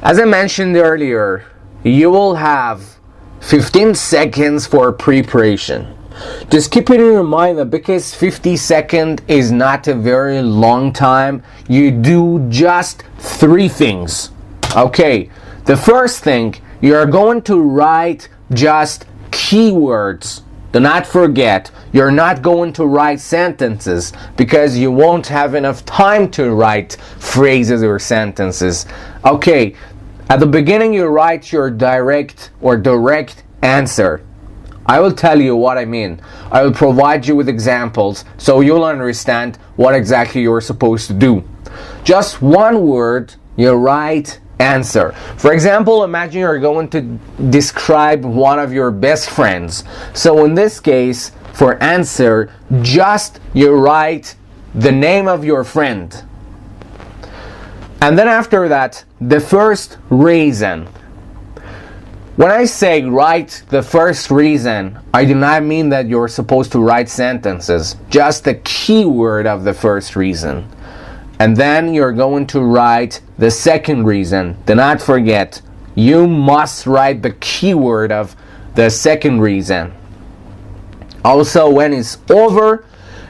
As I mentioned earlier, you will have 15 seconds for preparation. Just keep it in mind that because 50 seconds is not a very long time, you do just 3 things. Okay, the first thing, you are going to write just keywords. Do not forget, you're not going to write sentences because you won't have enough time to write phrases or sentences. Okay, at the beginning you write your direct answer. I will tell you what I mean. I will provide you with examples so you'll understand what exactly you're supposed to do. Just one word, you write answer. For example, imagine you're going to describe one of your best friends. So in this case, for answer, just you write the name of your friend. And then after that, the first reason. When I say write the first reason, I do not mean that you're supposed to write sentences, just the keyword of the first reason. And then you're going to write the second reason. Do not forget, you must write the keyword of the second reason. Also, when it's over,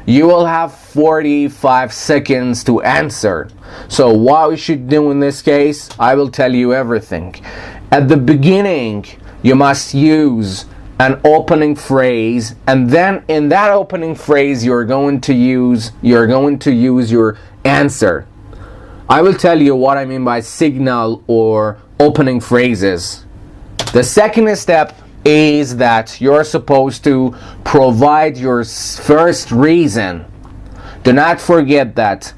you will have 45 seconds to answer. So what we should do in this case, I will tell you everything. At the beginning, you must use an opening phrase, and then in that opening phrase you're going to use your answer. I will tell you what I mean by signal or opening phrases. The second step is that you're supposed to provide your first reason. Do not forget that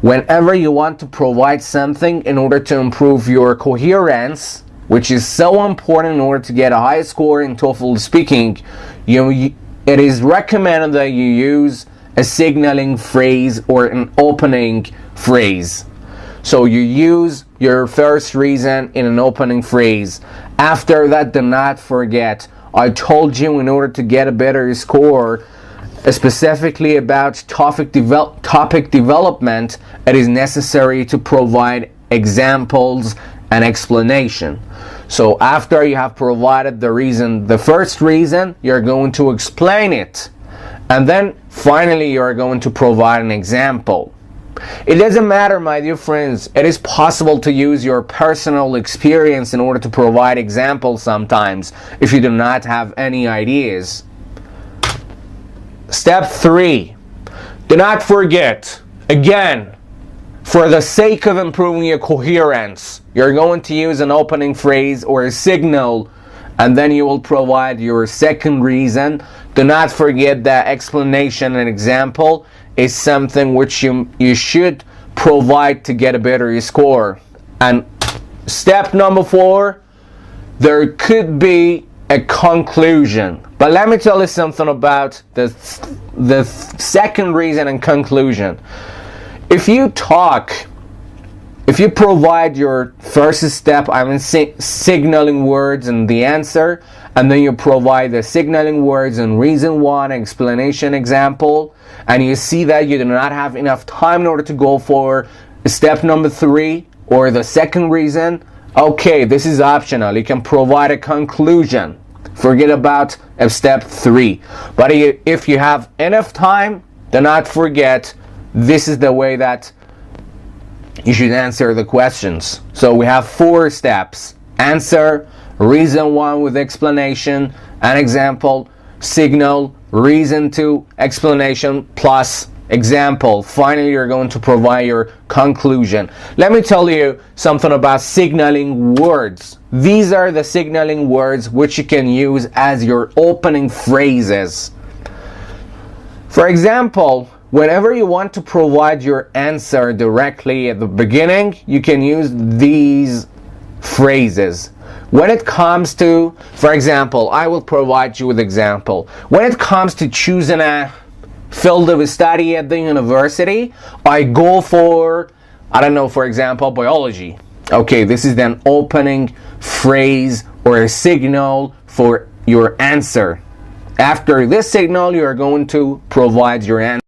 whenever you want to provide something in order to improve your coherence, which is so important in order to get a high score in TOEFL speaking, it is recommended that you use a signaling phrase or an opening phrase. So you use your first reason in an opening phrase. After that, do not forget, I told you in order to get a better score, specifically about topic development, it is necessary to provide examples and explanation. So after you have provided the reason, the first reason, you're going to explain it. And then finally you're going to provide an example. It doesn't matter, my dear friends. It is possible to use your personal experience in order to provide examples sometimes if you do not have any ideas. Step 3. Do not forget, again, for the sake of improving your coherence, you're going to use an opening phrase or a signal, and then you will provide your second reason. Do not forget that explanation and example is something which you should provide to get a better score. And step number 4, there could be a conclusion. But let me tell you something about the second reason and conclusion. If you provide your first step, signaling words and the answer, and then you provide the signaling words and reason 1, explanation, example, and you see that you do not have enough time in order to go for step number 3 or the second reason, okay, this is optional. You can provide a conclusion. Forget about step 3. But if you have enough time, do not forget, this is the way that you should answer the questions. So we have 4 steps: answer, reason 1 with explanation, an example, signal, reason 2, explanation, plus example. Finally, you're going to provide your conclusion. Let me tell you something about signaling words. These are the signaling words which you can use as your opening phrases. For example, whenever you want to provide your answer directly at the beginning, you can use these phrases. When it comes to, for example, I will provide you with example. When it comes to choosing a field of study at the university, I go for, for example, biology. Okay, this is an opening phrase or a signal for your answer. After this signal, you are going to provide your answer.